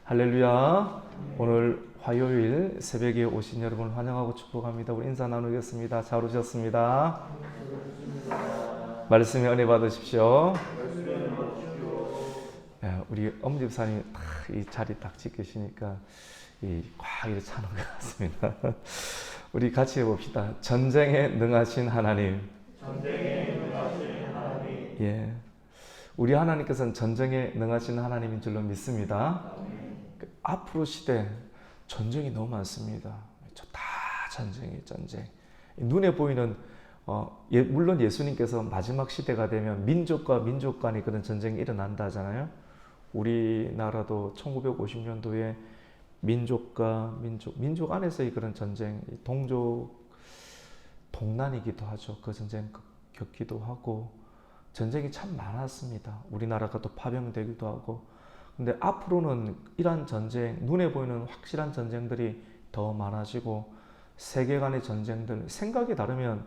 할렐루야. 오늘 화요일 새벽에 오신 여러분 환영하고 축복합니다. 우리 인사 나누겠습니다. 잘 오셨습니다. 말씀에 은혜 받으십시오. 우리 엄집사님 이 자리 딱 지키시니까 꽉 이렇게 차는 것 같습니다. 우리 같이 해봅시다. 전쟁에 능하신 하나님. 예. 우리 하나님께서는 전쟁에 능하신 하나님인 줄로 믿습니다. 앞으로 시대 전쟁이 너무 많습니다. 다 전쟁. 눈에 보이는 물론 예수님께서 마지막 시대가 되면 민족과 민족 간의 그런 전쟁이 일어난다 하잖아요. 우리나라도 1950년도에 민족과 민족 안에서의 그런 전쟁, 동난이기도 하죠. 그 전쟁 겪기도 하고 전쟁이 참 많았습니다. 우리나라가 또 파병되기도 하고. 근데 앞으로는 이러한 전쟁, 눈에 보이는 확실한 전쟁들이 더 많아지고 세계 간의 전쟁들, 생각이 다르면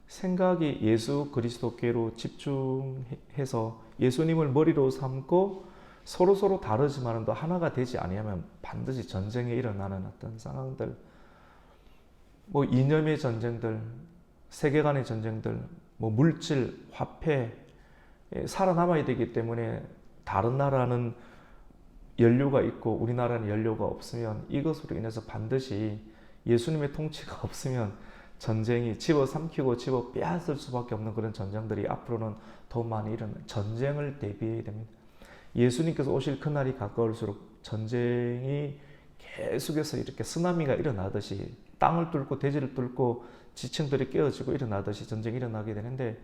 생각이 예수 그리스도께로 집중해서 예수님을 머리로 삼고 서로 다르지만 또 하나가 되지 아니하면 반드시 전쟁에 일어나는 어떤 상황들, 이념의 전쟁들, 세계 간의 전쟁들, 물질, 화폐, 살아남아야 되기 때문에 다른 나라는 연료가 있고 우리나라는 연료가 없으면 이것으로 인해서 반드시 예수님의 통치가 없으면 전쟁이 집어삼키고 집어 빼앗을 수밖에 없는 그런 전쟁들이 앞으로는 더 많이 일어나는 전쟁을 대비해야 됩니다. 예수님께서 오실 그날이 가까울수록 전쟁이 계속해서 이렇게 쓰나미가 일어나듯이 땅을 뚫고 대지를 뚫고 지층들이 깨어지고 일어나듯이 전쟁이 일어나게 되는데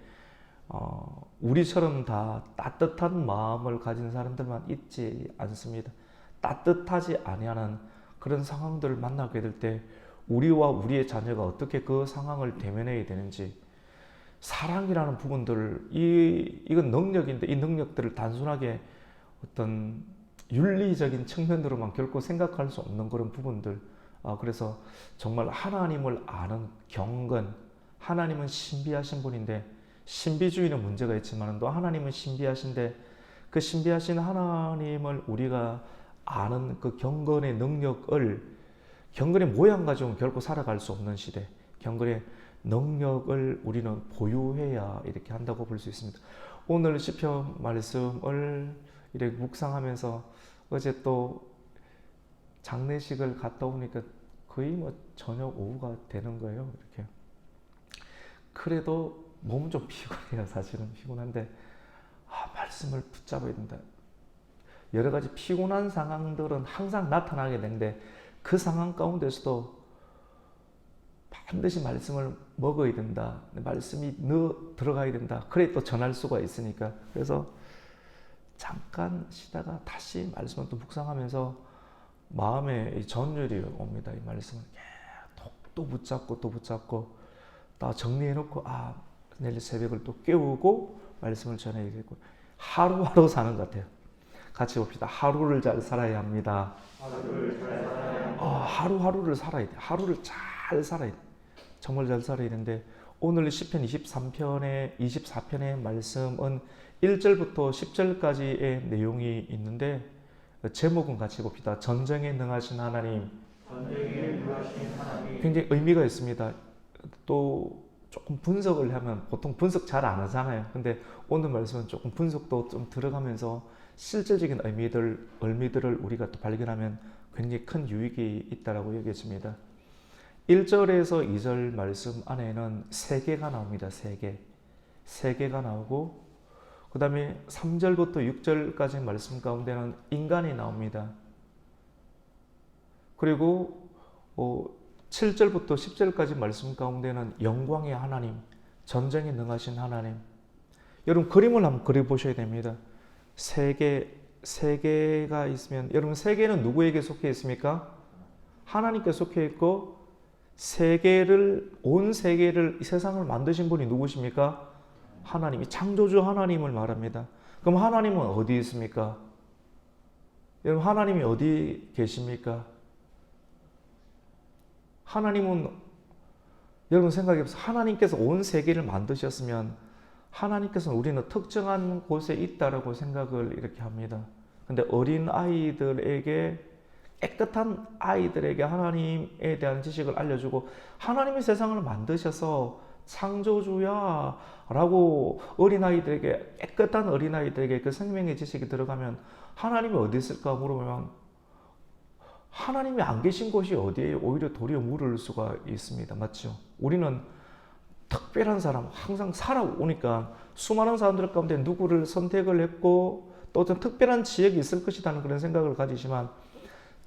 우리처럼 다 따뜻한 마음을 가진 사람들만 있지 않습니다. 따뜻하지 아니하는 그런 상황들을 만나게 될 때 우리와 우리의 자녀가 어떻게 그 상황을 대면해야 되는지, 사랑이라는 부분들, 이건 능력인데 이 능력들을 단순하게 어떤 윤리적인 측면으로만 결코 생각할 수 없는 그런 부분들, 그래서 정말 하나님을 아는 경건, 하나님은 신비하신 분인데 신비주의는 문제가 있지만 또 하나님은 신비하신데 그 신비하신 하나님을 우리가 아는 그 경건의 능력을, 경건의 모양 가지고는 결코 살아갈 수 없는 시대, 경건의 능력을 우리는 보유해야 이렇게 한다고 볼 수 있습니다. 오늘 시편 말씀을 이렇게 묵상하면서 어제 또 장례식을 갔다 오니까 거의 저녁 오후가 되는 거예요. 이렇게. 그래도 몸은 좀 피곤해요. 사실은 피곤한데 말씀을 붙잡아야 된다. 여러 가지 피곤한 상황들은 항상 나타나게 되는데 그 상황 가운데서도 반드시 말씀을 먹어야 된다. 말씀이 들어가야 된다. 그래 또 전할 수가 있으니까. 그래서 잠깐 쉬다가 다시 말씀을 또 묵상하면서 마음에 전율이 옵니다. 이 말씀을 또 붙잡고 다 정리해놓고 내일 새벽을 또 깨우고 말씀을 전해야 되고 하루하루 사는 것 같아요. 같이 봅시다. 하루를 잘 살아야 합니다. 하루하루를 살아야 돼. 하루를 잘 살아야 돼. 정말 잘 살아야 되는데 오늘 시편 24편의 말씀은 1절부터 10절까지의 내용이 있는데 제목은 같이 봅시다. 전쟁에 능하신 하나님. 굉장히 의미가 있습니다. 또 조금 분석을 하면 보통 분석 잘 안 하잖아요. 근데 오늘 말씀은 조금 분석도 좀 들어가면서 실질적인 의미들을 우리가 또 발견하면 굉장히 큰 유익이 있다라고 여겨집니다. 1절에서 2절 말씀 안에는 세 개가 나옵니다. 세 개가 나오고 그 다음에 3절부터 6절까지 말씀 가운데는 인간이 나옵니다. 그리고 7절부터 10절까지 말씀 가운데는 영광의 하나님, 전쟁에 능하신 하나님. 여러분 그림을 한번 그려보셔야 됩니다. 세 개가 있으면 여러분 세 개는 누구에게 속해 있습니까? 하나님께 속해 있고 온 세계를, 이 세상을 만드신 분이 누구십니까? 하나님이, 창조주 하나님을 말합니다. 그럼 하나님은 어디 있습니까? 여러분 하나님이 어디 계십니까? 하나님은 여러분 생각해보세요. 하나님께서 온 세계를 만드셨으면 하나님께서는 우리는 특정한 곳에 있다라고 생각을 이렇게 합니다. 근데 어린 아이들에게 깨끗한 아이들에게 하나님에 대한 지식을 알려주고 하나님이 세상을 만드셔서 창조주야 라고 어린아이들에게 깨끗한 어린아이들에게 그 생명의 지식이 들어가면 하나님이 어디 있을까 물어보면 하나님이 안 계신 곳이 어디에요? 오히려 도리어 물을 수가 있습니다. 맞죠? 우리는 특별한 사람 항상 살아오니까 수많은 사람들 가운데 누구를 선택을 했고 또 어떤 특별한 지역이 있을 것이라는 그런 생각을 가지지만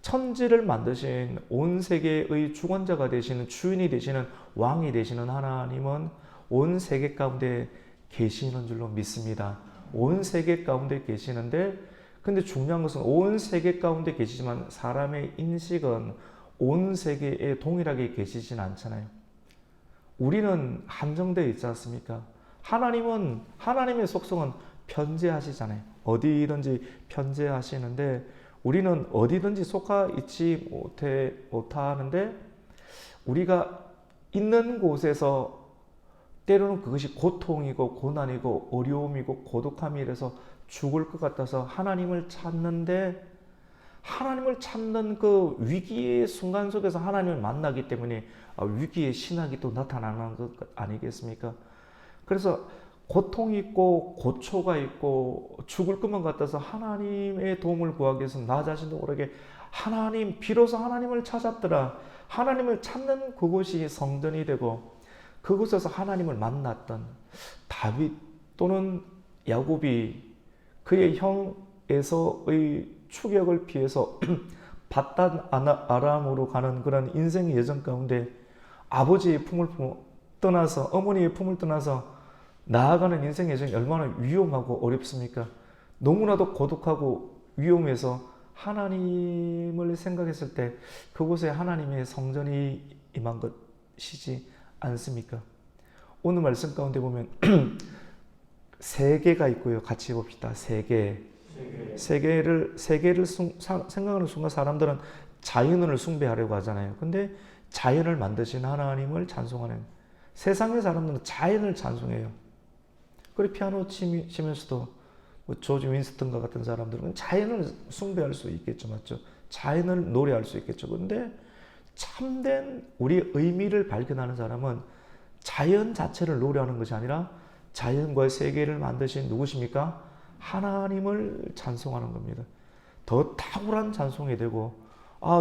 천지를 만드신 온 세계의 주권자가 되시는 주인이 되시는 왕이 되시는 하나님은 온 세계 가운데 계시는 줄로 믿습니다. 온 세계 가운데 계시는데 근데 중요한 것은 온 세계 가운데 계시지만 사람의 인식은 온 세계에 동일하게 계시진 않잖아요. 우리는 한정되어 있지 않습니까? 하나님의 속성은 편재하시잖아요. 어디든지 편재하시는데 우리는 어디든지 속하 있지 못하는데 우리가 있는 곳에서 때로는 그것이 고통이고 고난이고 어려움이고 고독함이 이래서 죽을 것 같아서 하나님을 찾는데 하나님을 찾는 그 위기의 순간 속에서 하나님을 만나기 때문에 위기의 신학이 또 나타나는 것 아니겠습니까? 그래서 고통이 있고 고초가 있고 죽을 것만 같아서 하나님의 도움을 구하기 위해서 나 자신도 모르게 비로소 하나님을 찾았더라. 하나님을 찾는 그곳이 성전이 되고 그곳에서 하나님을 만났던 다윗 또는 야곱이 그의 형 에서의 추격을 피해서 바단 아람으로 가는 그런 인생의 여정 가운데 아버지의 품을 떠나서 어머니의 품을 떠나서 나아가는 인생의 여정이 얼마나 위험하고 어렵습니까? 너무나도 고독하고 위험해서 하나님을 생각했을 때 그곳에 하나님의 성전이 임한 것이지 않습니까? 오늘 말씀 가운데 보면 세계가 있고요. 같이 봅시다. 세계를 생각하는 순간 사람들은 자연을 숭배하려고 하잖아요. 근데 자연을 만드신 하나님을 찬송하는 세상의 사람들은 자연을 찬송해요. 그리고 피아노 치면서도 뭐 조지 윈스턴과 같은 사람들은 자연을 숭배할 수 있겠죠. 맞죠? 자연을 노래할 수 있겠죠. 근데 참된 우리의 의미를 발견하는 사람은 자연 자체를 노래하는 것이 아니라 자연과 세계를 만드신 누구십니까? 하나님을 찬송하는 겁니다. 더 탁월한 찬송이 되고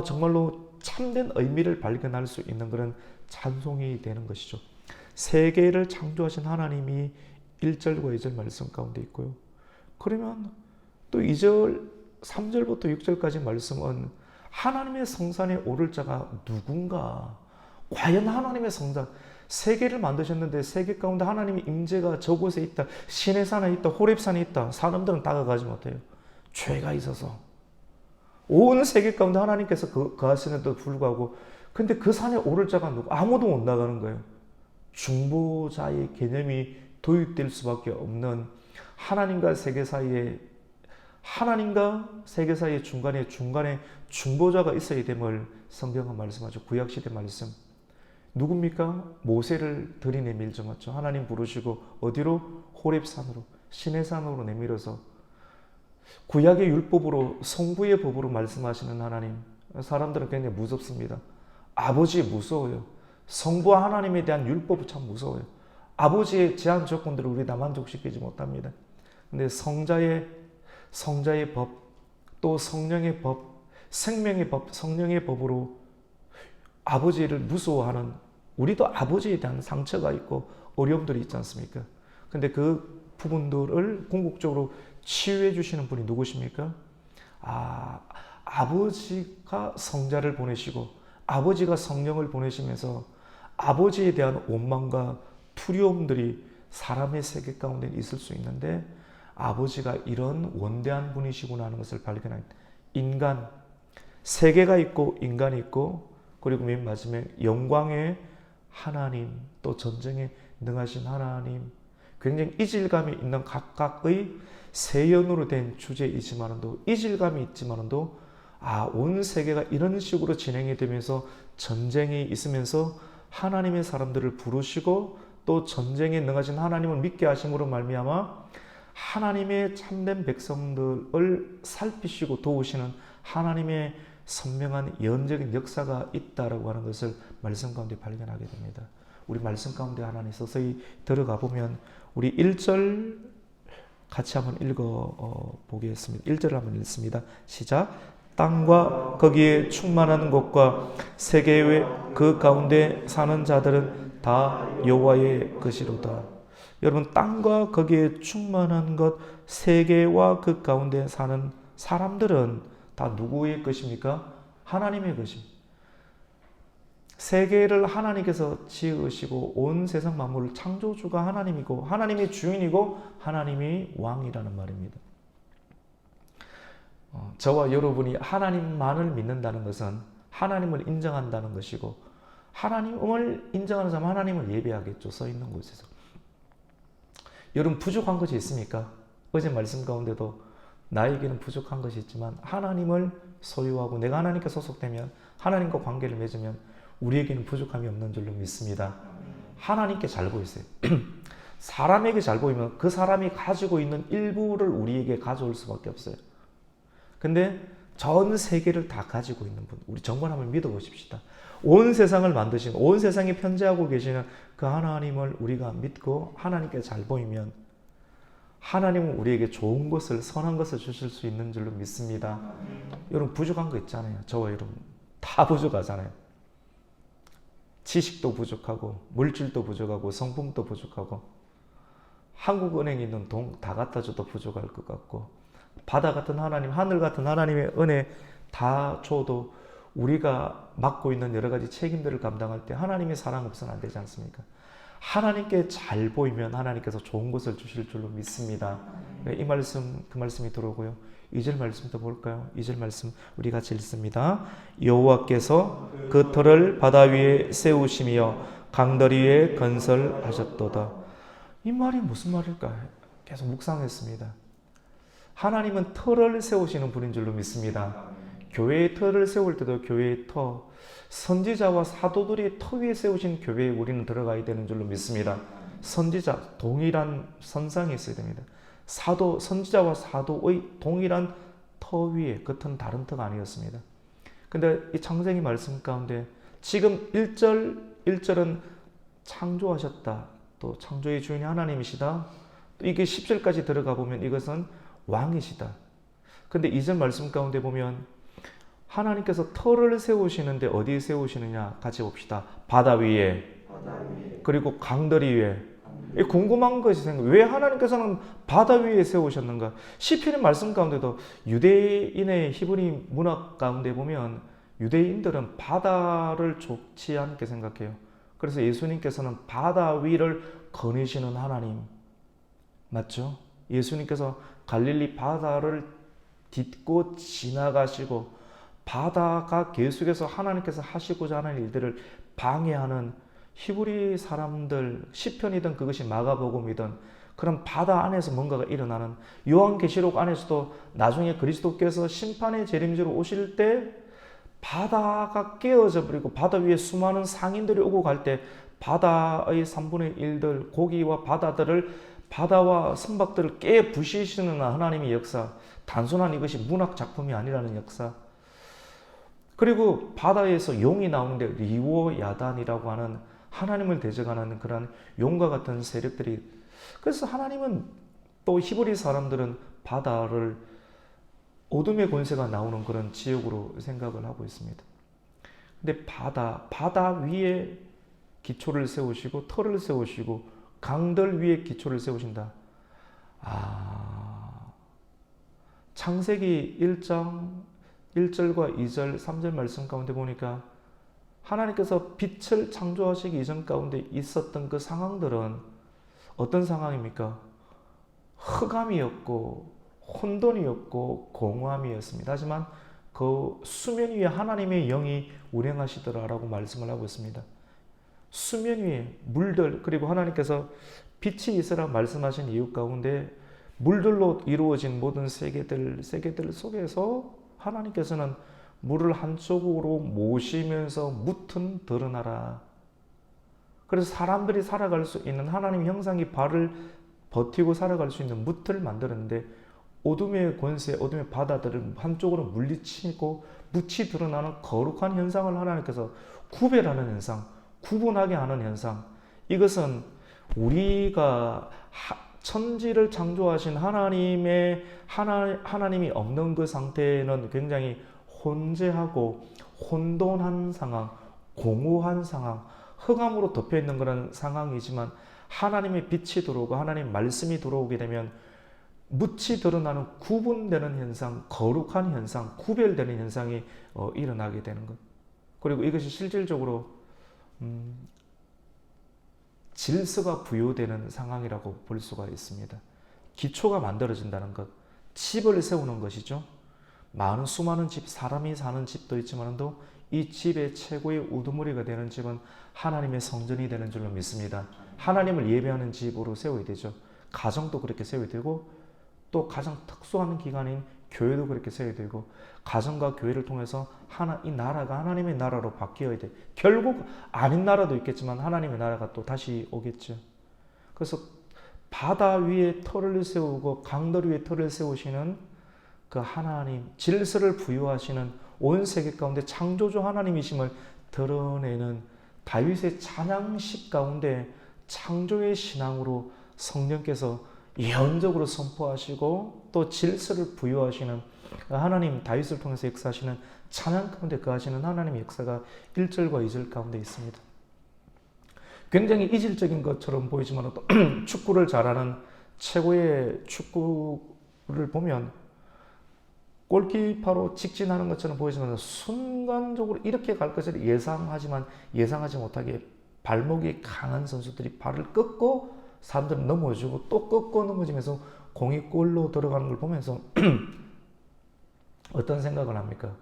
정말로 참된 의미를 발견할 수 있는 그런 찬송이 되는 것이죠. 세계를 창조하신 하나님이 1절과 2절 말씀 가운데 있고요. 그러면 또 2절, 3절부터 6절까지 말씀은 하나님의 성산에 오를 자가 누군가? 과연 하나님의 성산, 세계를 만드셨는데 세계 가운데 하나님의 임재가 저곳에 있다. 시내산에 있다. 호렙산에 있다. 사람들은 다가가지 못해요. 죄가 있어서. 온 세계 가운데 하나님께서 거하시는데도 불구하고 근데 그 산에 오를 자가 누구? 아무도 못 나가는 거예요. 중보자의 개념이 도입될 수밖에 없는 하나님과 세계 사이에 중간에 중보자가 있어야 됨을 성경은 말씀하죠. 구약시대 말씀. 누굽니까? 모세를 들이 내밀죠. 맞죠? 하나님 부르시고 어디로? 호렙산으로, 시내산으로 내밀어서 구약의 율법으로 성부의 법으로 말씀하시는 하나님. 사람들은 굉장히 무섭습니다. 아버지 무서워요. 성부와 하나님에 대한 율법은 참 무서워요. 아버지의 제한 조건들을 우리 다 만족시키지 못합니다. 근데 성자의 법, 또 성령의 법, 생명의 법, 성령의 법으로 아버지를 무서워하는 우리도 아버지에 대한 상처가 있고 어려움들이 있지 않습니까? 근데 그 부분들을 궁극적으로 치유해 주시는 분이 누구십니까? 아버지가 성자를 보내시고 아버지가 성령을 보내시면서 아버지에 대한 원망과 두려움들이 사람의 세계 가운데 있을 수 있는데 아버지가 이런 원대한 분이시구나 하는 것을 발견한 인간, 세계가 있고 인간이 있고 그리고 맨 마지막에 영광의 하나님, 또 전쟁에 능하신 하나님, 굉장히 이질감이 있는 각각의 세연으로 된 주제이지만도 이질감이 있지만도 온 세계가 이런 식으로 진행이 되면서 전쟁이 있으면서 하나님의 사람들을 부르시고 또 전쟁에 능하신 하나님을 믿게 하심으로 말미암아 하나님의 참된 백성들을 살피시고 도우시는 하나님의 선명한 예언적인 역사가 있다라고 하는 것을 말씀 가운데 발견하게 됩니다. 우리 말씀 가운데 하나님 서서히 들어가 보면 우리 1절 같이 한번 읽어 보겠습니다. 1절을 한번 읽습니다. 시작. 땅과 거기에 충만한 곳과 세계의 그 가운데 사는 자들은 다 여호와의 것이로다. 여러분, 땅과 거기에 충만한 것, 세계와 그 가운데 사는 사람들은 다 누구의 것입니까? 하나님의 것입니다. 세계를 하나님께서 지으시고 온 세상 만물을 창조주가 하나님이고 하나님이 주인이고 하나님이 왕이라는 말입니다. 저와 여러분이 하나님만을 믿는다는 것은 하나님을 인정한다는 것이고, 하나님을 인정하는 사람은 하나님을 예배하겠죠. 써 있는 곳에서. 여러분, 부족한 것이 있습니까? 어제 말씀 가운데도 나에게는 부족한 것이 있지만 하나님을 소유하고 내가 하나님께 소속되면, 하나님과 관계를 맺으면 우리에게는 부족함이 없는 줄로 믿습니다. 하나님께 잘 보이세요. 사람에게 잘 보이면 그 사람이 가지고 있는 일부를 우리에게 가져올 수밖에 없어요. 근데 전 세계를 다 가지고 있는 분, 우리 정말 한번 믿어보십시다. 온 세상을 만드신, 온 세상에 편재하고 계시는 그 하나님을 우리가 믿고 하나님께 잘 보이면 하나님은 우리에게 좋은 것을, 선한 것을 주실 수 있는 줄로 믿습니다. 여러분, 부족한 거 있잖아요. 저와 여러분 다 부족하잖아요. 지식도 부족하고 물질도 부족하고 성품도 부족하고 한국은행에 있는 돈 다 갖다 줘도 부족할 것 같고, 바다 같은 하나님, 하늘 같은 하나님의 은혜 다 줘도 우리가 맡고 있는 여러 가지 책임들을 감당할 때 하나님의 사랑 없어는 안 되지 않습니까? 하나님께 잘 보이면 하나님께서 좋은 것을 주실 줄로 믿습니다. 이 말씀, 그 말씀이 들어오고요. 2절 말씀도 볼까요? 2절 말씀 우리 같이 읽습니다. 여호와께서 그 터를 바다 위에 세우시며 강다리 위에 건설하셨도다. 이 말이 무슨 말일까? 계속 묵상했습니다. 하나님은 터를 세우시는 분인 줄로 믿습니다. 교회의 터를 세울 때도 교회의 터, 선지자와 사도들이 터 위에 세우신 교회에 우리는 들어가야 되는 줄로 믿습니다. 선지자, 동일한 선상에 있어야 됩니다. 사도, 선지자와 사도의 동일한 터 위에, 그 터는 다른 터가 아니었습니다. 근데 이 창세기 말씀 가운데 지금 1절은 창조하셨다. 또 창조의 주인이 하나님이시다. 또 이게 10절까지 들어가 보면 이것은 왕이시다. 근데 2절 말씀 가운데 보면 하나님께서 터를 세우시는데 어디에 세우시느냐? 같이 봅시다. 바다 위에, 그리고 강다리 위에. 궁금한 것이 생겨요. 왜 하나님께서는 바다 위에 세우셨는가? 시편의 말씀 가운데도 유대인의 히브리 문학 가운데 보면 유대인들은 바다를 좋지 않게 생각해요. 그래서 예수님께서는 바다 위를 거니시는 하나님, 맞죠? 예수님께서 갈릴리 바다를 딛고 지나가시고 바다가 계속해서 하나님께서 하시고자 하는 일들을 방해하는 히브리 사람들, 시편이든 그것이 마가복음이든 그런 바다 안에서 뭔가가 일어나는, 요한계시록 안에서도 나중에 그리스도께서 심판의 재림지로 오실 때 바다가 깨어져 버리고 바다 위에 수많은 상인들이 오고 갈 때 바다의 3분의 1들, 고기와 바다와 선박들을 깨 부시시는 하나님의 역사, 단순한 이것이 문학 작품이 아니라는 역사. 그리고 바다에서 용이 나오는데 리오야단이라고 하는 하나님을 대적하는 그런 용과 같은 세력들이, 그래서 하나님은, 또 히브리 사람들은 바다를 어둠의 권세가 나오는 그런 지역으로 생각을 하고 있습니다. 근데 바다 위에 기초를 세우시고 터를 세우시고 강들 위에 기초를 세우신다. 창세기 1장 1절과 2절, 3절 말씀 가운데 보니까 하나님께서 빛을 창조하시기 이전 가운데 있었던 그 상황들은 어떤 상황입니까? 흑암이었고 혼돈이었고 공허함이었습니다. 하지만 그 수면 위에 하나님의 영이 운행하시더라라고 말씀을 하고 있습니다. 수면 위에 물들, 그리고 하나님께서 빛이 있으라 말씀하신 이유 가운데 물들로 이루어진 모든 세계들 속에서 하나님께서는 물을 한쪽으로 모시면서 무튼 드러나라. 그래서 사람들이 살아갈 수 있는, 하나님 형상이 발을 버티고 살아갈 수 있는 무틀을 만들었는데 어둠의 권세, 어둠의 바다들을 한쪽으로 물리치고 묻히 드러나는 거룩한 현상을 하나님께서 구별하는 현상, 구분하게 하는 현상. 이것은 우리가 천지를 창조하신 하나님이 없는 그 상태는 굉장히 혼재하고 혼돈한 상황, 공허한 상황, 흑암으로 덮여 있는 그런 상황이지만 하나님의 빛이 들어오고 하나님의 말씀이 들어오게 되면 묻히 드러나는 구분되는 현상, 거룩한 현상, 구별되는 현상이 일어나게 되는 것. 그리고 이것이 실질적으로 질서가 부여되는 상황이라고 볼 수가 있습니다. 기초가 만들어진다는 것, 집을 세우는 것이죠. 수많은 집, 사람이 사는 집도 있지만도 이 집의 최고의 우두머리가 되는 집은 하나님의 성전이 되는 줄로 믿습니다. 하나님을 예배하는 집으로 세워야 되죠. 가정도 그렇게 세워야 되고 또 가장 특수한 기관인 교회도 그렇게 세워야 되고 가정과 교회를 통해서 이 나라가 하나님의 나라로 바뀌어야 돼. 결국 아닌 나라도 있겠지만 하나님의 나라가 또 다시 오겠죠. 그래서 바다 위에 터를 세우고 강들 위에 터를 세우시는 그 하나님, 질서를 부여하시는 온 세계 가운데 창조주 하나님이심을 드러내는 다윗의 찬양식 가운데 창조의 신앙으로 성령께서 예언적으로 선포하시고 또 질서를 부여하시는 하나님, 다윗을 통해서 역사하시는 찬양 가운데 거하시는 하나님의 역사가 1절과 2절 가운데 있습니다. 굉장히 이질적인 것처럼 보이지만 또 축구를 잘하는 최고의 축구를 보면 골키퍼로 직진하는 것처럼 보이지만 순간적으로 이렇게 갈 것을 예상하지 못하게 발목이 강한 선수들이 발을 꺾고 사람들은 넘어지고 또 꺾고 넘어지면서 공이 골로 들어가는 걸 보면서 어떤 생각을 합니까?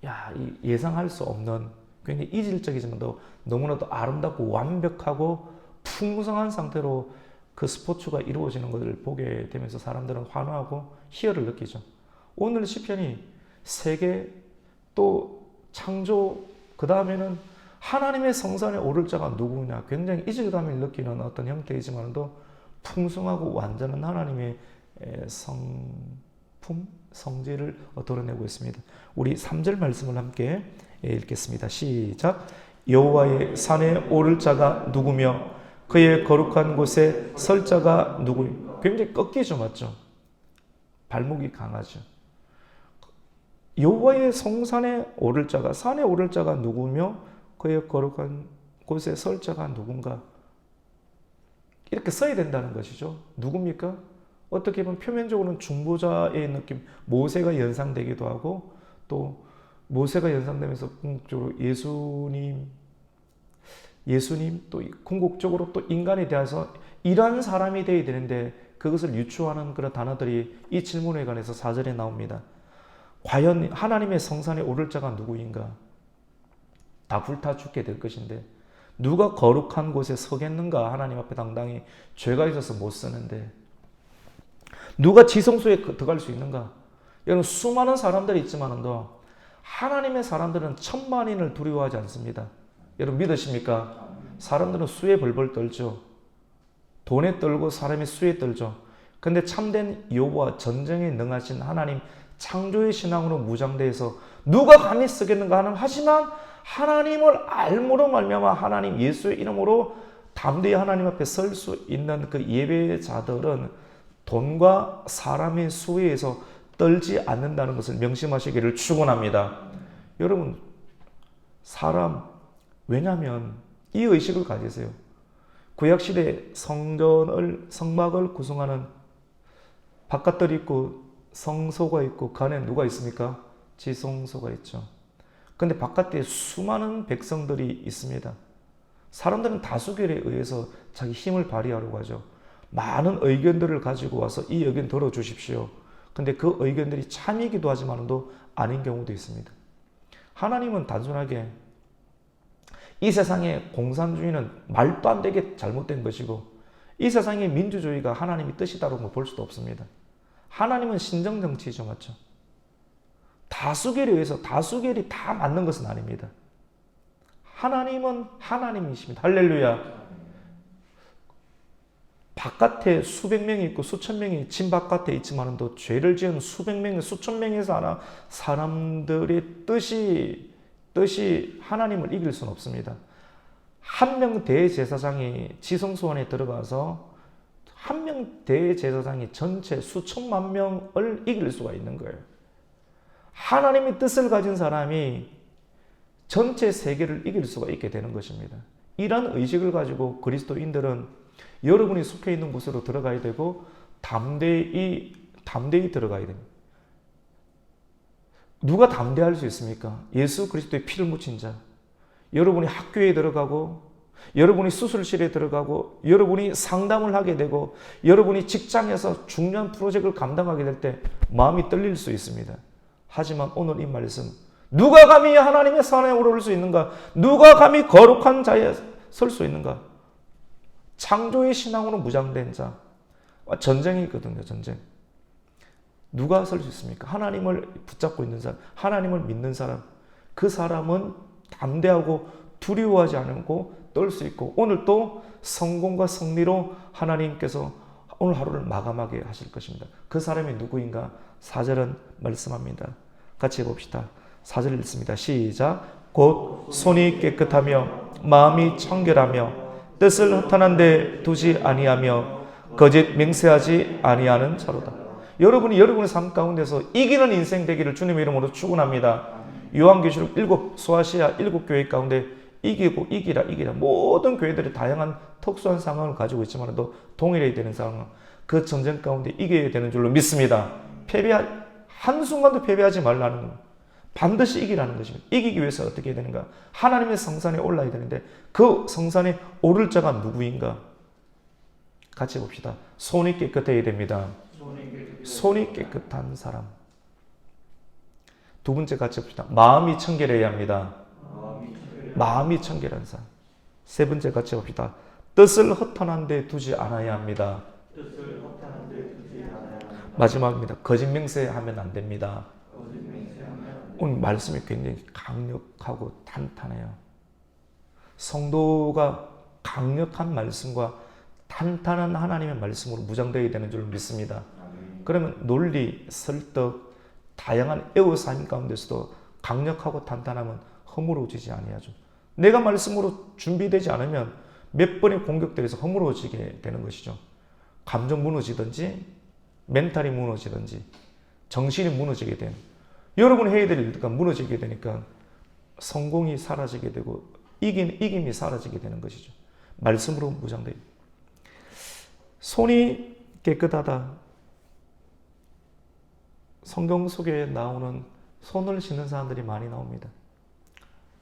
이 예상할 수 없는 굉장히 이질적이지만도 너무나도 아름답고 완벽하고 풍성한 상태로 그 스포츠가 이루어지는 것을 보게 되면서 사람들은 환호하고 희열을 느끼죠. 오늘 시편이 세계 또 창조 그 다음에는 하나님의 성산에 오를 자가 누구냐 굉장히 이질감을 느끼는 어떤 형태이지만도 풍성하고 완전한 하나님의 성질을 드러내고 있습니다. 우리 3절 말씀을 함께 읽겠습니다. 시작. 여호와의 산에 오를 자가 누구며 그의 거룩한 곳에 설 자가 누구요? 굉장히 꺾이죠, 맞죠? 발목이 강하죠. 여호와의 성산에 오를 자가 산에 오를 자가 누구며 그의 거룩한 곳에 설 자가 누군가? 이렇게 써야 된다는 것이죠. 누굽니까? 어떻게 보면 표면적으로는 중보자의 느낌, 모세가 연상되기도 하고 또 모세가 연상되면서 궁극적으로 예수님 또 궁극적으로 또 인간에 대해서 이러한 사람이 되어야 되는데 그것을 유추하는 그런 단어들이 이 질문에 관해서 4절에 나옵니다. 과연 하나님의 성산에 오를 자가 누구인가? 다 불타 죽게 될 것인데 누가 거룩한 곳에 서겠는가? 하나님 앞에 당당히 죄가 있어서 못 서는데 누가 지성소에 들어갈 수 있는가? 여러분 수많은 사람들이 있지만도 하나님의 사람들은 천만인을 두려워하지 않습니다. 여러분 믿으십니까? 사람들은 수에 벌벌 떨죠. 돈에 떨고 사람의 수에 떨죠. 근데 참된 여호와 전쟁에 능하신 하나님 창조의 신앙으로 무장되어서 누가 감히 쓰겠는가 하는 하지만 하나님을 알므로 말미암아 하나님 예수의 이름으로 담대히 하나님 앞에 설 수 있는 그 예배자들은 돈과 사람의 수에서 떨지 않는다는 것을 명심하시기를 축원합니다. 여러분 왜냐하면 이 의식을 가지세요. 구약시대 성막을 구성하는 바깥들이 있고 성소가 있고 그 안에 누가 있습니까? 지성소가 있죠. 근데 바깥에 수많은 백성들이 있습니다. 사람들은 다수결에 의해서 자기 힘을 발휘하려고 하죠. 많은 의견들을 가지고 와서 이 의견 들어주십시오. 근데 그 의견들이 참이기도 하지만도 아닌 경우도 있습니다. 하나님은 단순하게 이 세상의 공산주의는 말도 안 되게 잘못된 것이고 이 세상의 민주주의가 하나님의 뜻이다라고 볼 수도 없습니다. 하나님은 신정정치죠, 맞죠? 다수결에 의해서 다수결이 다 맞는 것은 아닙니다. 하나님은 하나님이십니다. 할렐루야. 바깥에 수백 명이 있고 수천 명이 진 바깥에 있지만도 죄를 지은 수백 명, 수천 명에서 하나 사람들의 뜻이 하나님을 이길 수는 없습니다. 한 명 대제사장이 지성소 안에 들어가서 한 명 대제사장이 전체 수천만 명을 이길 수가 있는 거예요. 하나님의 뜻을 가진 사람이 전체 세계를 이길 수가 있게 되는 것입니다. 이런 의식을 가지고 그리스도인들은 여러분이 속해 있는 곳으로 들어가야 되고 담대히 들어가야 됩니다. 누가 담대할 수 있습니까? 예수 그리스도의 피를 묻힌 자. 여러분이 학교에 들어가고 여러분이 수술실에 들어가고 여러분이 상담을 하게 되고 여러분이 직장에서 중요한 프로젝트를 감당하게 될 때 마음이 떨릴 수 있습니다. 하지만 오늘 이 말씀, 누가 감히 하나님의 산에 오를 수 있는가? 누가 감히 거룩한 자리에 설 수 있는가? 창조의 신앙으로 무장된 자. 전쟁이 있거든요. 전쟁. 누가 설 수 있습니까? 하나님을 붙잡고 있는 사람, 하나님을 믿는 사람. 그 사람은 담대하고 두려워하지 않고 떨 수 있고 오늘 또 성공과 승리로 하나님께서 오늘 하루를 마감하게 하실 것입니다. 그 사람이 누구인가? 4절은 말씀합니다. 같이 봅시다. 4절 읽습니다. 시작. 곧 손이 깨끗하며 마음이 청결하며 뜻을 허탄한 데 두지 아니하며 거짓 맹세하지 아니하는 자로다. 여러분이 여러분의 삶 가운데서 이기는 인생 되기를 주님의 이름으로 축원합니다. 요한계시록 소아시아 7교회 가운데 이기고 이기라 모든 교회들이 다양한 특수한 상황을 가지고 있지만 동일해야 되는 상황, 그 전쟁 가운데 이겨야 되는 줄로 믿습니다. 한순간도 패배하지 말라는 겁니다. 반드시 이기라는 것입니다. 이기기 위해서 어떻게 해야 되는가? 하나님의 성산에 올라야 되는데 그 성산에 오를 자가 누구인가? 같이 봅시다. 손이 깨끗해야 됩니다. 손이 깨끗한 사람. 두 번째 같이 봅시다. 마음이 청결해야 합니다. 마음이 청결한 사람. 세 번째 같이 봅시다. 뜻을 허탄한 데 두지 않아야 합니다. 마지막입니다. 거짓 맹세하면 안 됩니다. 오늘 말씀이 굉장히 강력하고 탄탄해요. 성도가 강력한 말씀과 탄탄한 하나님의 말씀으로 무장되어야 되는 줄 믿습니다. 그러면 논리, 설득, 다양한 애호사임 가운데서도 강력하고 탄탄하면 허물어지지 아니하죠. 내가 말씀으로 준비되지 않으면 몇 번의 공격들에서 허물어지게 되는 것이죠. 감정 무너지든지 멘탈이 무너지든지 정신이 무너지게 되는, 여러분이 해야 될 일들과 무너지게 되니까 성공이 사라지게 되고 이김이 사라지게 되는 것이죠. 말씀으로 무장돼요. 손이 깨끗하다. 성경 속에 나오는 손을 씻는 사람들이 많이 나옵니다.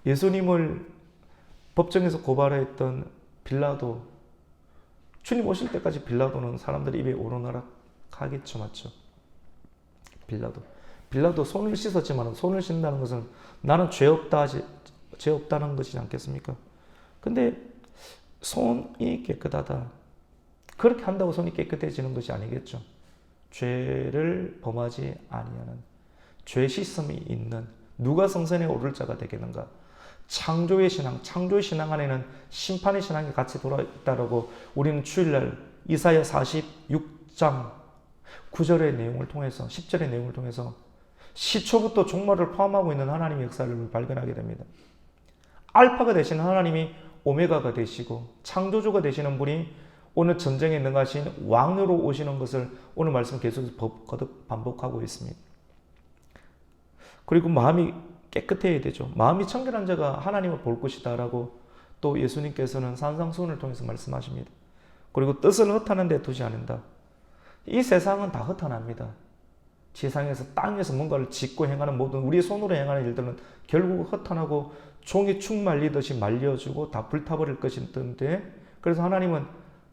예수님을 법정에서 고발했던 빌라도, 주님 오실 때까지 빌라도는 사람들이 입에 오르나락 하겠죠, 맞죠? 빌라도 손을 씻었지만 손을 씻는다는 것은 나는 죄 없다는 것이지 않겠습니까? 근데 손이 깨끗하다. 그렇게 한다고 손이 깨끗해지는 것이 아니겠죠. 죄를 범하지 아니하는, 죄 씻음이 있는, 누가 성전에 오를 자가 되겠는가? 창조의 신앙 안에는 심판의 신앙이 같이 돌아있다라고 우리는 주일날 이사야 46장 9절의 내용을 통해서, 10절의 내용을 통해서 시초부터 종말을 포함하고 있는 하나님의 역사를 발견하게 됩니다. 알파가 되시는 하나님이 오메가가 되시고 창조주가 되시는 분이 오늘 전쟁에 능하신 왕으로 오시는 것을 오늘 말씀 계속 거듭 반복하고 있습니다. 그리고 마음이 깨끗해야 되죠. 마음이 청결한 자가 하나님을 볼 것이다 라고 또 예수님께서는 산상수훈을 통해서 말씀하십니다. 그리고 뜻을 허탄한 데 두지 않는다. 이 세상은 다 허탄합니다. 지상에서 땅에서 뭔가를 짓고 행하는 모든 우리의 손으로 행하는 일들은 결국 허탄하고 종이 축 말리듯이 말려주고 다 불타버릴 것인데, 그래서 하나님은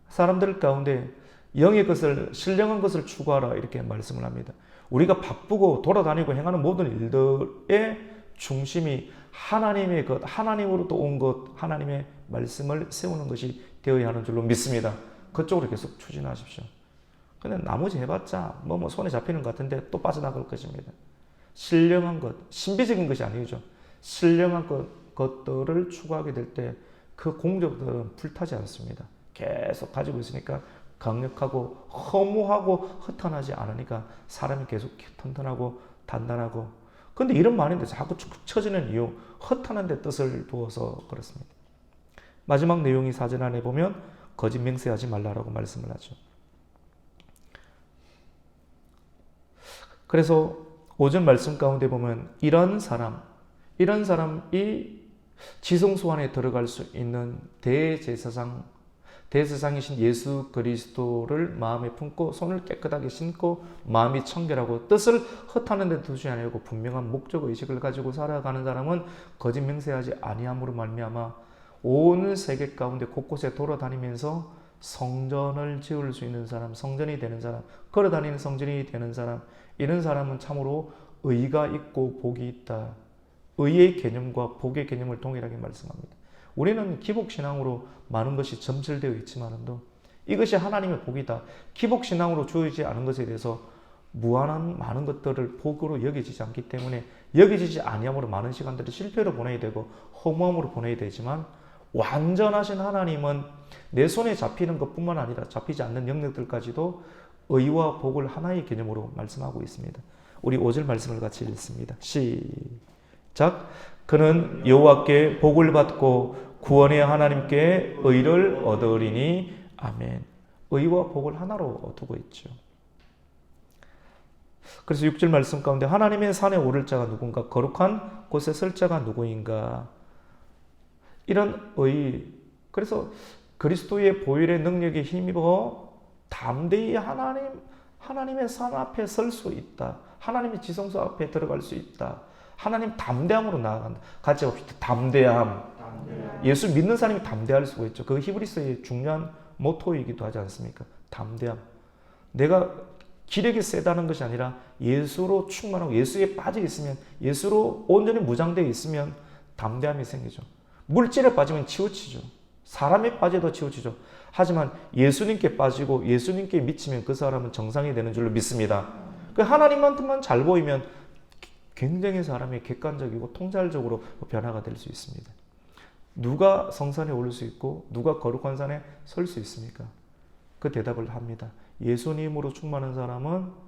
사람들 가운데 영의 것을, 신령한 것을 추구하라 이렇게 말씀을 합니다. 우리가 바쁘고 돌아다니고 행하는 모든 일들의 중심이 하나님의 것, 하나님으로부터 온 것, 하나님의 말씀을 세우는 것이 되어야 하는 줄로 믿습니다. 그쪽으로 계속 추진하십시오. 근데 나머지 해봤자 뭐 손에 잡히는 것 같은데 또 빠져나갈 것입니다. 신령한 것, 신비적인 것이 아니죠. 신령한 것들을 추구하게 될 때 그 공적들은 불타지 않습니다. 계속 가지고 있으니까 강력하고 허무하고 허탄하지 않으니까 사람이 계속 튼튼하고 단단하고. 근데 이런 말인데 자꾸 축 처지는 이유, 허탄한 데 뜻을 두어서 그렇습니다. 마지막 내용이 사전 안에 보면 거짓 맹세하지 말라라고 말씀을 하죠. 그래서 오전 말씀 가운데 보면 이런 사람이 지성소 안에 들어갈 수 있는 대제사장이신 예수 그리스도를 마음에 품고 손을 깨끗하게 신고 마음이 청결하고 뜻을 허탄한 데 두지 아니하고 분명한 목적 의식을 가지고 살아가는 사람은 거짓 맹세하지 아니함으로 말미암아 온 세계 가운데 곳곳에 돌아다니면서 성전을 지을 수 있는 사람, 성전이 되는 사람, 걸어다니는 성전이 되는 사람, 이런 사람은 참으로 의가 있고 복이 있다. 의의 개념과 복의 개념을 동일하게 말씀합니다. 우리는 기복신앙으로 많은 것이 점철되어 있지만도 이것이 하나님의 복이다. 기복신앙으로 주어지지 않은 것에 대해서 무한한 많은 것들을 복으로 여겨지지 않기 때문에 여겨지지 아니함으로 많은 시간들을 실패로 보내야 되고 허무함으로 보내야 되지만 완전하신 하나님은 내 손에 잡히는 것뿐만 아니라 잡히지 않는 영역들까지도 의와 복을 하나의 개념으로 말씀하고 있습니다. 우리 5절 말씀을 같이 읽습니다. 시작. 그는 여호와께 복을 받고 구원의 하나님께 의를 얻으리니 아멘. 의와 복을 하나로 두고 있죠. 그래서 6절 말씀 가운데 하나님의 산에 오를 자가 누군가, 거룩한 곳에 설 자가 누구인가. 이런 의, 그래서 그리스도의 보혈의 능력에 힘입어 담대히 하나님의 산 앞에 설 수 있다. 하나님의 지성소 앞에 들어갈 수 있다. 하나님 담대함으로 나아간다. 같이 봅시다. 담대함. 예수 믿는 사람이 담대할 수가 있죠. 그 히브리서의 중요한 모토이기도 하지 않습니까? 담대함. 내가 기력이 세다는 것이 아니라 예수로 충만하고 예수에 빠져 있으면, 예수로 온전히 무장되어 있으면 담대함이 생기죠. 물질에 빠지면 치우치죠. 사람에 빠져도 치우치죠. 하지만 예수님께 빠지고 예수님께 미치면 그 사람은 정상이 되는 줄로 믿습니다. 그 하나님한테만 잘 보이면 굉장히 사람이 객관적이고 통찰적으로 변화가 될 수 있습니다. 누가 성산에 오를 수 있고 누가 거룩한 산에 설 수 있습니까? 그 대답을 합니다. 예수님으로 충만한 사람은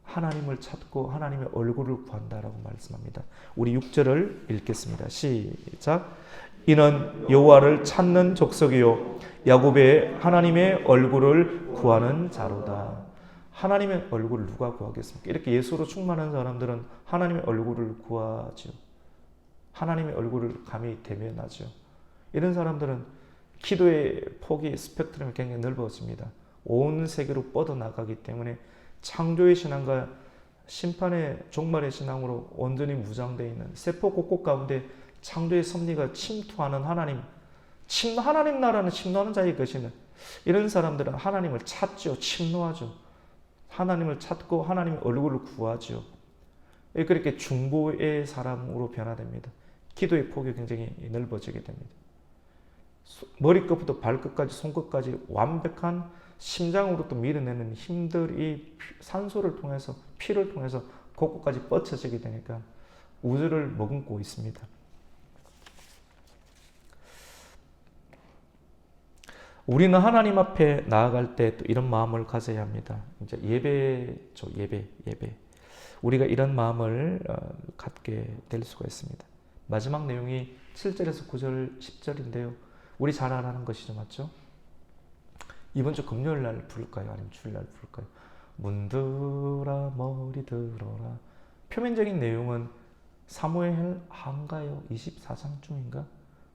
하나님을 찾고 하나님의 얼굴을 구한다라고 말씀합니다. 우리 6절을 읽겠습니다. 시작. 이는 여호와를 찾는 족속이요 야곱의 하나님의 얼굴을 구하는 자로다. 하나님의 얼굴을 누가 구하겠습니까? 이렇게 예수로 충만한 사람들은 하나님의 얼굴을 구하죠. 하나님의 얼굴을 감히 대면하죠. 이런 사람들은 기도의 폭이, 스펙트럼이 굉장히 넓어집니다. 온 세계로 뻗어나가기 때문에 창조의 신앙과 심판의 종말의 신앙으로 온전히 무장되어 있는 세포 곳곳 가운데 창조의 섭리가 침투하는 하나님 나라는 침노하는 자의 것이는 이런 사람들은 하나님을 찾죠. 침노하죠. 하나님을 찾고 하나님의 얼굴을 구하죠. 그렇게 중보의 사람으로 변화됩니다. 기도의 폭이 굉장히 넓어지게 됩니다. 머리끝부터 발끝까지 손끝까지 완벽한 심장으로부터 밀어내는 힘들이 산소를 통해서 피를 통해서 곳곳까지 뻗쳐지게 되니까 우주를 머금고 있습니다. 우리는 하나님 앞에 나아갈 때 또 이런 마음을 가져야 합니다. 이제 예배죠, 예배. 우리가 이런 마음을 갖게 될 수가 있습니다. 마지막 내용이 7절에서 9절, 10절인데요. 우리 잘 아는 것이죠, 맞죠? 이번 주 금요일 날 부를까요? 아니면 주일 날 부를까요? 문들아 머리 들어라. 표면적인 내용은 사무엘 한가요? 24장쯤인가?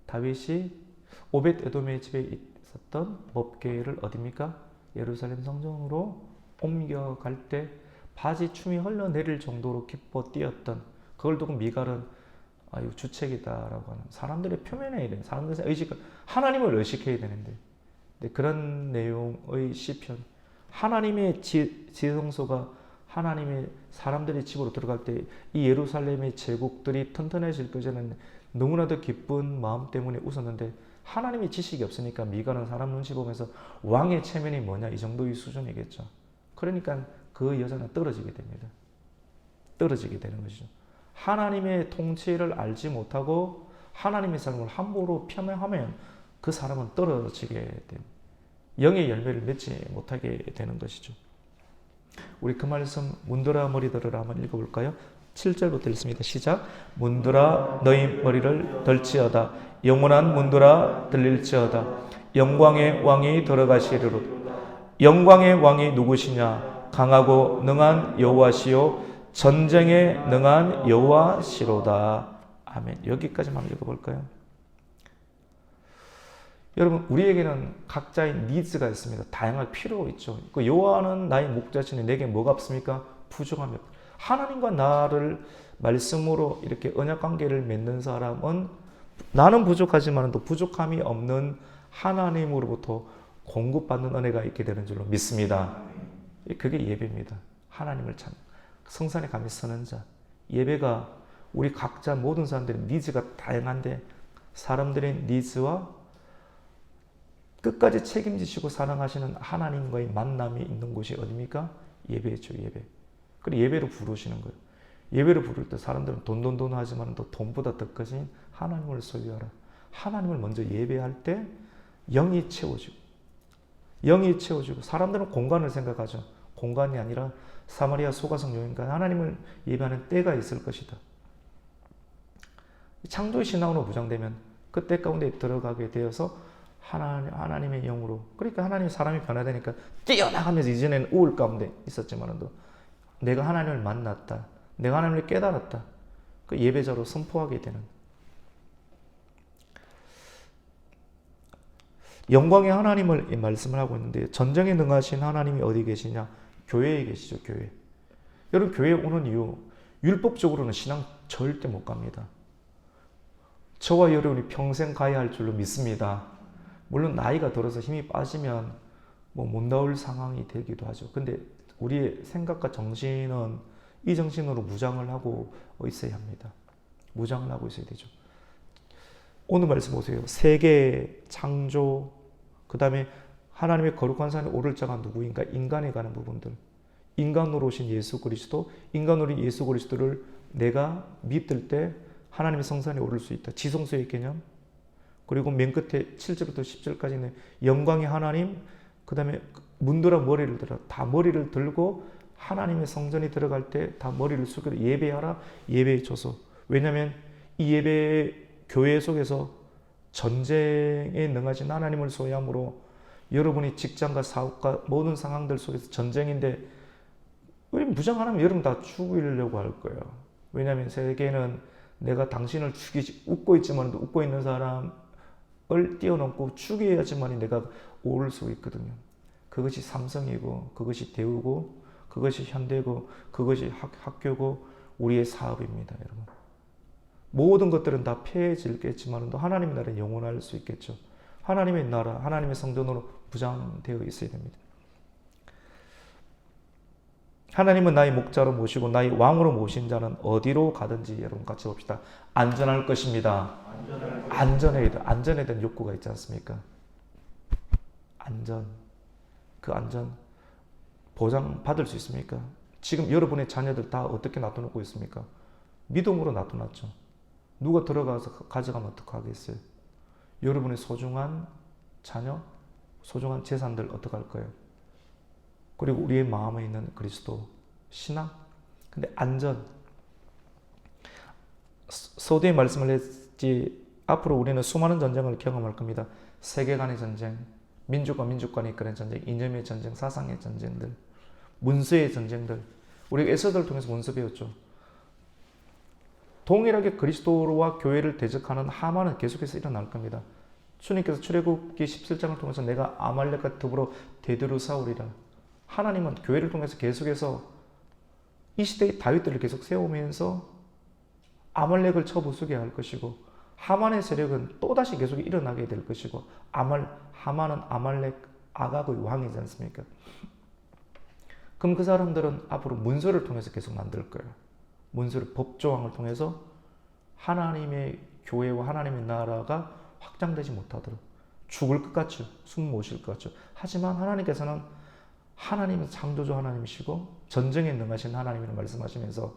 다윗이 오벳 에돔의 집에 있었던 법궤를 어디입니까? 예루살렘 성전으로 옮겨갈 때 바지 춤이 흘러내릴 정도로 기뻐 뛰었던, 그걸 두고 미갈은 이거 주책이다라고 하는, 사람들의 표면에 이래, 사람들의 하나님을 의식해야 되는데, 그런 내용의 시편, 하나님의 지성소가 하나님의 사람들의 집으로 들어갈 때 이 예루살렘의 제국들이 튼튼해질 것에는 너무나도 기쁜 마음 때문에 웃었는데, 하나님의 지식이 없으니까 미갈은 사람 눈치 보면서 왕의 체면이 뭐냐 이 정도의 수준이겠죠. 그러니까 그 여자는 떨어지게 됩니다. 떨어지게 되는 것이죠. 하나님의 통치를 알지 못하고 하나님의 삶을 함부로 폄하하면 그 사람은 떨어지게 됩니다. 영의 열매를 맺지 못하게 되는 것이죠. 우리 그 말씀 문들아 머리 들으라 한번 읽어볼까요? 7절부터 읽습니다. 시작. 문들아 너희 머리를 들지어다. 영원한 문들아 들릴지어다. 영광의 왕이 들어가시리로다. 영광의 왕이 누구시냐? 강하고 능한 여호와시요 전쟁에 능한 여호와시로다. 아멘. 여기까지만 읽어볼까요? 여러분, 우리에게는 각자의 니즈가 있습니다. 다양한 필요가 있죠. 그 여호와는 나의 목자시니 내게 뭐가 없습니까? 부족함이 없다. 하나님과 나를 말씀으로 이렇게 언약 관계를 맺는 사람은 나는 부족하지만 또 부족함이 없는 하나님으로부터 공급받는 은혜가 있게 되는 줄로 믿습니다. 그게 예배입니다. 하나님을 찾는 성산에 감히 서는 자. 예배가 우리 각자 모든 사람들의 니즈가 다양한데 사람들의 니즈와 끝까지 책임지시고 사랑하시는 하나님과의 만남이 있는 곳이 어디입니까? 예배죠, 예배. 그리고 예배로 부르시는 거예요. 예배로 부를 때 사람들은 돈 하지만 또 돈보다 더 크신 하나님을 소유하라. 하나님을 먼저 예배할 때 영이 채워지고 사람들은 공간을 생각하죠. 공간이 아니라 사마리아 소가성 여인과 하나님을 예배하는 때가 있을 것이다. 창조의 신앙으로 무장되면 그 때 가운데 들어가게 되어서 하나님의 영으로, 그러니까 하나님의 사람이 변화되니까 뛰어나가면서 이전에는 우울 가운데 있었지만도 내가 하나님을 만났다, 내가 하나님을 깨달았다, 그 예배자로 선포하게 되는 영광의 하나님을 말씀을 하고 있는데, 전쟁에 능하신 하나님이 어디 계시냐? 교회에 계시죠. 교회. 여러분, 교회에 오는 이유, 율법적으로는 신앙 절대 못 갑니다. 저와 여러분이 평생 가야 할 줄로 믿습니다. 물론 나이가 들어서 힘이 빠지면 못 나올 상황이 되기도 하죠. 근데 우리의 생각과 정신은 이 정신으로 무장을 하고 있어야 합니다. 무장을 하고 있어야 되죠. 오늘 말씀 보세요. 세계, 창조, 그 다음에 하나님의 거룩한 산에 오를 자가 누구인가? 인간에 관한 부분들. 인간으로 오신 예수 그리스도, 인간으로 예수 그리스도를 내가 믿을 때 하나님의 성산에 오를 수 있다. 지성소의 개념. 그리고 맨 끝에 7절부터 10절까지는 영광의 하나님, 그 다음에 문들어 머리를 들어. 다 머리를 들고 하나님의 성전에 들어갈 때 다 머리를 숙여 예배하라. 예배해 줘서. 왜냐하면 이 예배 교회 속에서 전쟁에 능하신 하나님을 소유함으로 여러분이 직장과 사업과 모든 상황들 속에서 전쟁인데 우리 무장 안 하면 여러분 다 죽이려고 할 거예요. 왜냐하면 세계는 내가 당신을 죽이지, 웃고 있지만 웃고 있는 사람을 뛰어넘고 죽여야지만 내가 오를 수 있거든요. 그것이 삼성이고, 그것이 대우고, 그것이 현대고, 그것이 학교고, 우리의 사업입니다, 여러분. 모든 것들은 다 폐해질겠지만 하나님의 나라는 영원할 수 있겠죠. 하나님의 나라, 하나님의 성전으로 부장되어 있어야 됩니다. 하나님은 나의 목자로 모시고 나의 왕으로 모신 자는 어디로 가든지, 여러분 같이 봅시다. 안전할 것입니다. 안전에 대한 욕구가 있지 않습니까? 안전. 그 안전 보장받을 수 있습니까? 지금 여러분의 자녀들 다 어떻게 놔둬놓고 있습니까? 믿음으로 놔둬놨죠. 누가 들어가서 가져가면 어떡하겠어요? 여러분의 소중한 자녀, 소중한 재산들 어떡할 거예요? 그리고 우리의 마음에 있는 그리스도, 신앙. 근데 안전. 서두에 말씀을 했지, 앞으로 우리는 수많은 전쟁을 경험할 겁니다. 세계 간의 전쟁, 민족과 민족 간의 그런 전쟁, 이념의 전쟁, 사상의 전쟁들, 문서의 전쟁들. 우리가 에서들을 통해서 문서 배웠죠. 동일하게 그리스도와 교회를 대적하는 하만은 계속해서 일어날 겁니다. 주님께서 출애굽기 17장을 통해서 내가 아말렉과 더불어 대대로 싸우리라. 하나님은 교회를 통해서 계속해서 이 시대의 다윗들을 계속 세우면서 아말렉을 쳐부수게 할 것이고, 하만의 세력은 또다시 계속 일어나게 될 것이고, 하만은 아말렉 아각의 왕이지 않습니까? 그럼 그 사람들은 앞으로 문서를 통해서 계속 만들 거예요. 문서를, 법조항을 통해서 하나님의 교회와 하나님의 나라가 확장되지 못하도록 죽을 것 같죠. 숨 못 쉴 것 같죠. 하지만 하나님께서는 하나님은 창조주 하나님이시고 전쟁에 능하신 하나님이라고 말씀하시면서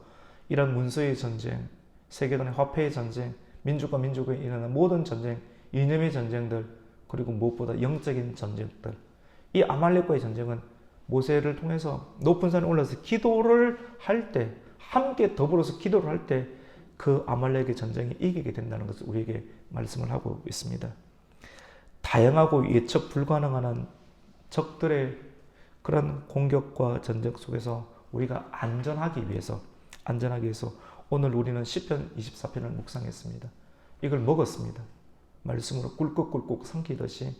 이런 문서의 전쟁, 세계 간의 화폐의 전쟁, 민족과 민족에 일어나는 모든 전쟁, 이념의 전쟁들, 그리고 무엇보다 영적인 전쟁들, 이 아말렉과의 전쟁은 모세를 통해서 높은 산에 올라서 기도를 할 때, 함께 더불어서 기도를 할 때 그 아말렉의 전쟁이 이기게 된다는 것을 우리에게 말씀을 하고 있습니다. 다양하고 예측 불가능한 적들의 그런 공격과 전쟁 속에서 우리가 안전하기 위해서 오늘 우리는 시편 24편을 묵상했습니다. 이걸 먹었습니다. 말씀으로 꿀꺽꿀꺽 삼키듯이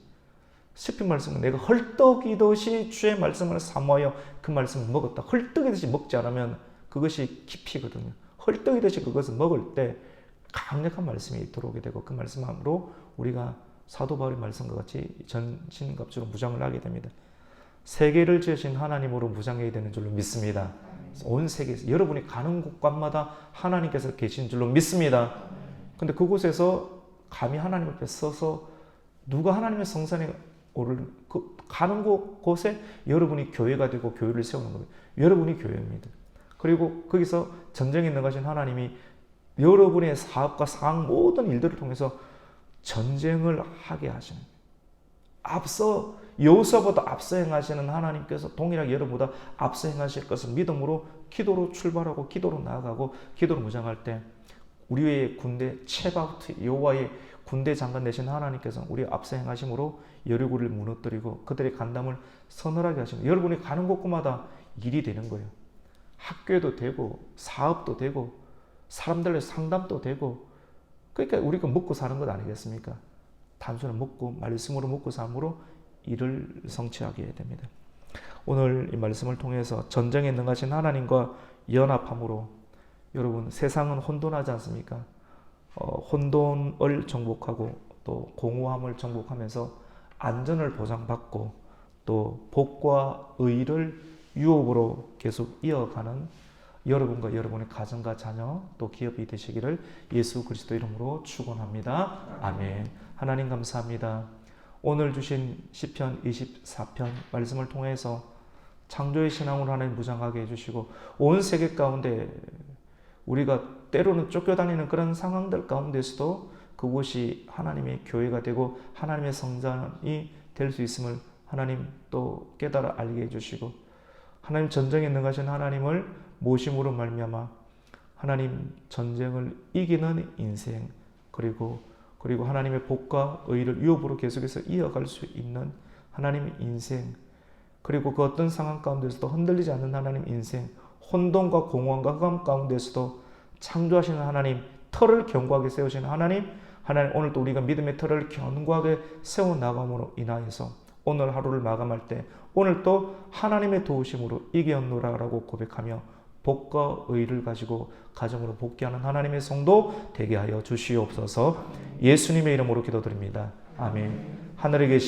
시편 말씀은 내가 헐떡이듯이 주의 말씀을 사모하여 그 말씀을 먹었다. 헐떡이듯이 먹지 않으면 그것이 깊이거든요. 헐떡이듯이 그것을 먹을 때 강력한 말씀이 들어오게 되고 그 말씀으로 우리가 사도 바울의 말씀과 같이 전신갑주로 무장을 하게 됩니다. 세계를 지으신 하나님으로 무장해야 되는 줄로 믿습니다. 온 세계에서 여러분이 가는 곳간마다 하나님께서 계신 줄로 믿습니다. 근데 그곳에서 감히 하나님 앞에 서서 누가 하나님의 성산에 오를 가는 곳에 여러분이 교회가 되고 교회를 세우는 거예요. 여러분이 교회입니다. 그리고 거기서 전쟁에 나가신 하나님이 여러분의 사업과 상황 모든 일들을 통해서 전쟁을 하게 하시는 거예요. 앞서 여호수아보다 앞서 행하시는 하나님께서 동일하게 여러분보다 앞서 행하실 것을 믿음으로 기도로 출발하고 기도로 나아가고 기도로 무장할 때 우리의 군대 체바우트 여호와의 군대 장관 되신 하나님께서 우리 앞서 행하심으로 여리고를 무너뜨리고 그들의 간담을 서늘하게 하시는 여러분이 가는 곳마다 일이 되는 거예요. 학교도 되고 사업도 되고 사람들의 상담도 되고 그러니까 우리가 먹고 사는 것 아니겠습니까? 단순히 먹고 말씀으로 먹고 삶으로 일을 성취하게 됩니다. 오늘 이 말씀을 통해서 전쟁에 능하신 하나님과 연합함으로 여러분 세상은 혼돈하지 않습니까? 혼돈을 정복하고 또 공허함을 정복하면서 안전을 보장받고 또 복과 의를 유업으로 계속 이어가는 여러분과 여러분의 가정과 자녀 또 기업이 되시기를 예수 그리스도 이름으로 축원합니다. 아멘. 하나님 감사합니다. 오늘 주신 시편 24편 말씀을 통해서 창조의 신앙으로 하나님 무장하게 해주시고 온 세계 가운데 우리가 때로는 쫓겨다니는 그런 상황들 가운데서도 그곳이 하나님의 교회가 되고 하나님의 성전이 될 수 있음을 하나님 또 깨달아 알게 해주시고 하나님 전쟁에 능하신 하나님을 모심으로 말미암아 하나님 전쟁을 이기는 인생 그리고 하나님의 복과 의를 유업으로 계속해서 이어갈 수 있는 하나님의 인생 그리고 그 어떤 상황 가운데서도 흔들리지 않는 하나님 인생 혼돈과 공허함과 흑암 가운데서도 창조하시는 하나님 터를 견고하게 세우시는 하나님 오늘도 우리가 믿음의 터를 견고하게 세워나감으로 인하여서 오늘 하루를 마감할 때 오늘 또 하나님의 도우심으로 이겼노라라고 고백하며 복과 의를 가지고 가정으로 복귀하는 하나님의 성도 되게 하여 주시옵소서. 예수님의 이름으로 기도드립니다. 아멘. 하늘에 계신